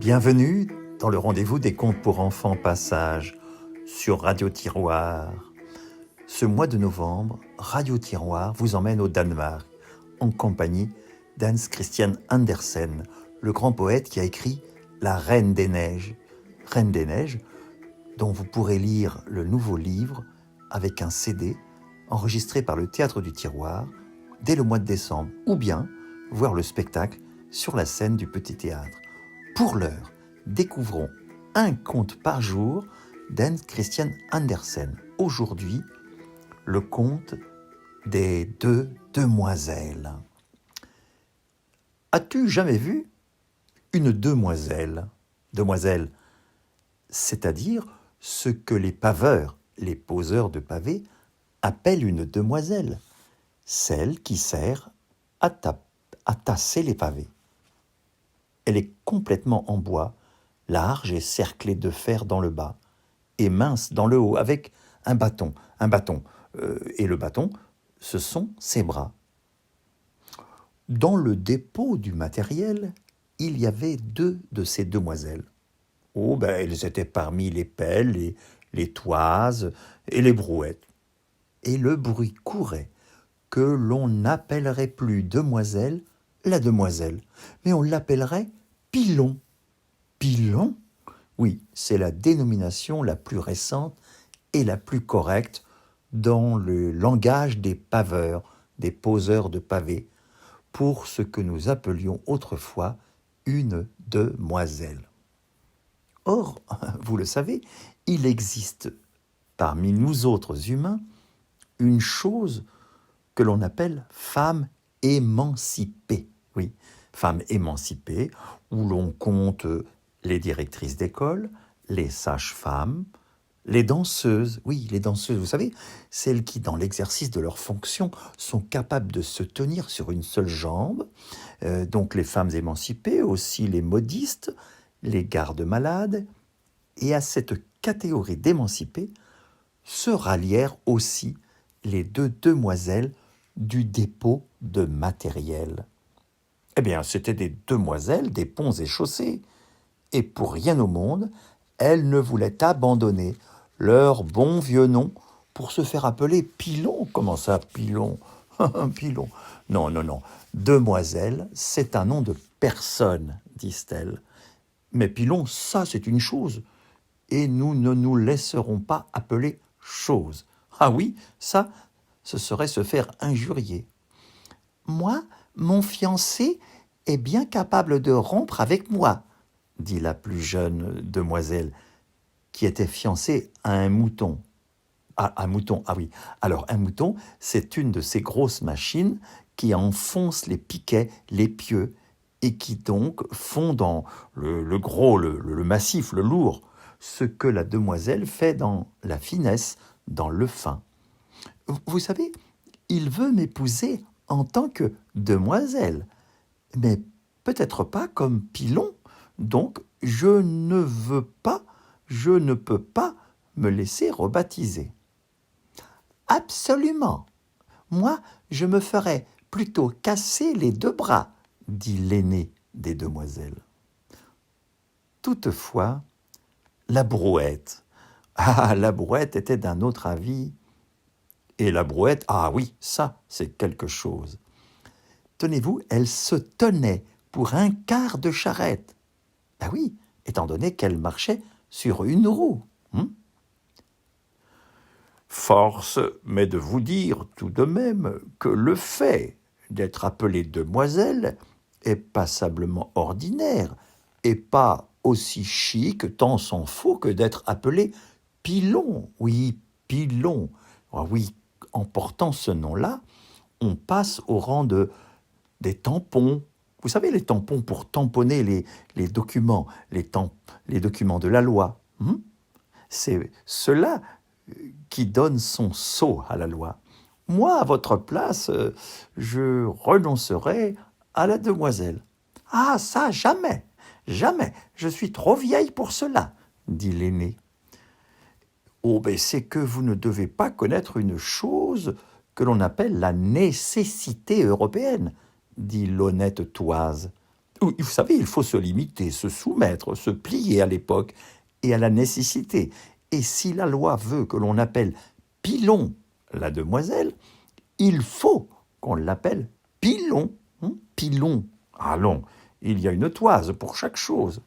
Bienvenue dans le rendez-vous des contes pour enfants Passage sur Radio Tiroir. Ce mois de novembre, Radio Tiroir vous emmène au Danemark en compagnie d'Hans Christian Andersen, le grand poète qui a écrit La Reine des Neiges. Reine des Neiges, dont vous pourrez lire le nouveau livre avec un CD enregistré par le Théâtre du Tiroir dès le mois de décembre, ou bien voir le spectacle sur la scène du Petit Théâtre. Pour l'heure, découvrons un conte par jour d'Hans Christian Andersen. Aujourd'hui, le conte des deux demoiselles. As-tu jamais vu une demoiselle? Demoiselle, c'est-à-dire ce que les paveurs, les poseurs de pavés, appellent une demoiselle, celle qui sert à tasser les pavés. Elle est complètement en bois, large et cerclée de fer dans le bas, et mince dans le haut, avec un bâton. Et le bâton, ce sont ses bras. Dans le dépôt du matériel, il y avait deux de ces demoiselles. Elles étaient parmi les pelles, les toises et les brouettes. Et le bruit courait que l'on n'appellerait plus demoiselle la demoiselle, mais on l'appellerait pilon. Pilon? Oui, c'est la dénomination la plus récente et la plus correcte dans le langage des paveurs, des poseurs de pavés, pour ce que nous appelions autrefois une demoiselle. Or, vous le savez, il existe parmi nous autres humains une chose que l'on appelle femme émancipée. Oui, femme émancipée, où l'on compte les directrices d'école, les sages-femmes, les danseuses. Oui, les danseuses, vous savez, celles qui, dans l'exercice de leurs fonctions, sont capables de se tenir sur une seule jambe. Donc les femmes émancipées, aussi les modistes, les gardes-malades. Et à cette catégorie d'émancipées se rallièrent aussi les deux demoiselles du dépôt de matériel. C'étaient des demoiselles des ponts et chaussées, et pour rien au monde, elles ne voulaient abandonner leur bon vieux nom pour se faire appeler Pilon. Comment ça, Pilon? Pilon. Non. Demoiselle, c'est un nom de personne, disent-elles. Mais Pilon, ça, c'est une chose, et nous ne nous laisserons pas appeler chose. Ah oui, ça, ce serait se faire injurier. Moi, mon fiancé est bien capable de rompre avec moi, dit la plus jeune demoiselle, qui était fiancée à un mouton. Un mouton. Alors, un mouton, c'est une de ces grosses machines qui enfoncent les piquets, les pieux, et qui donc font dans le gros, le massif, le lourd, ce que la demoiselle fait dans la finesse, dans le fin. Vous savez, il veut m'épouser en tant que demoiselle, mais peut-être pas comme pilon, donc je ne peux pas me laisser rebaptiser. Absolument. Moi, je me ferais plutôt casser les deux bras, dit l'aînée des demoiselles. Toutefois, la brouette. La brouette était d'un autre avis. Et la brouette, ça, c'est quelque chose. Tenez-vous, elle se tenait pour un quart de charrette. Oui, étant donné qu'elle marchait sur une roue. Force m'est de vous dire tout de même que le fait d'être appelée demoiselle est passablement ordinaire et pas aussi chic, tant s'en faut, que d'être appelé pilon. Oui, pilon. Oui, en portant ce nom-là, on passe au rang des tampons. Vous savez, les tampons pour tamponner les documents, les documents de la loi. C'est cela qui donne son sceau à la loi. Moi, à votre place, je renoncerai à la demoiselle. Ah, ça, jamais, je suis trop vieille pour cela, dit l'aînée. C'est que vous ne devez pas connaître une chose que l'on appelle la nécessité européenne, dit l'honnête Toise. Oui, vous savez, il faut se limiter, se soumettre, se plier à l'époque et à la nécessité. Et si la loi veut que l'on appelle Pilon la demoiselle, il faut qu'on l'appelle Pilon. Pilon. Allons, il y a une toise pour chaque chose.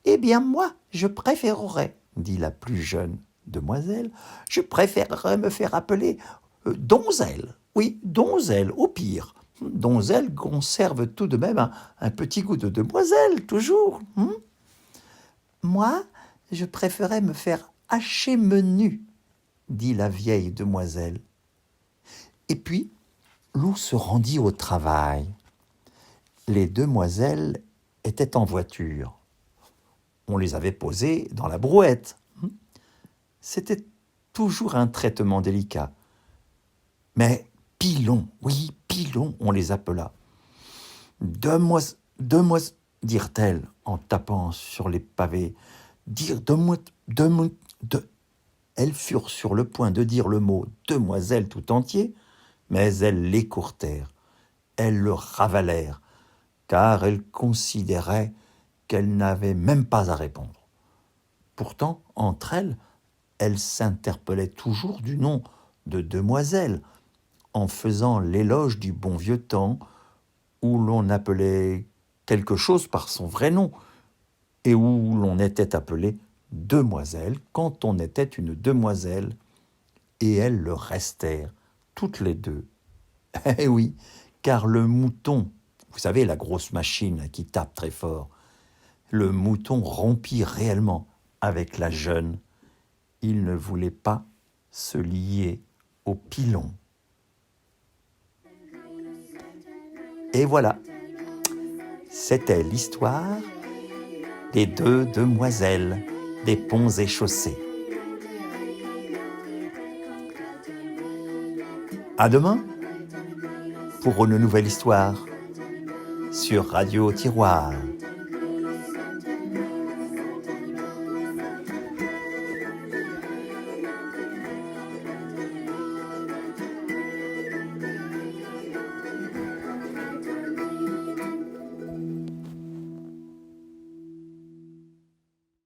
Eh bien, moi, je préférerais, dit la plus jeune demoiselle, je préférerais me faire appeler Donzelle. Oui, Donzelle, au pire. Donzelle conserve tout de même un petit goût de demoiselle, toujours. Moi, je préférais me faire hacher menu, dit la vieille demoiselle. Et puis, l'on se rendit au travail. Les demoiselles étaient en voiture. On les avait posées dans la brouette. C'était toujours un traitement délicat. Mais Pilon, oui, Pilon, on les appela. Demoiselles, dirent-elles en tapant sur les pavés. Elles furent sur le point de dire le mot demoiselle tout entier, mais elles l'écourtèrent. Elles le ravalèrent, car elles considéraient qu'elles n'avaient même pas à répondre. Pourtant, entre elles, elles s'interpellaient toujours du nom de demoiselle, en faisant l'éloge du bon vieux temps où l'on appelait quelque chose par son vrai nom et où l'on était appelé demoiselle quand on était une demoiselle, et elles le restèrent, toutes les deux. Eh oui, car le mouton, vous savez, la grosse machine qui tape très fort, le mouton rompit réellement avec la jeune. Il ne voulait pas se lier au pilon. Et voilà, c'était l'histoire des deux demoiselles des ponts et chaussées. À demain pour une nouvelle histoire sur Radio Tiroir.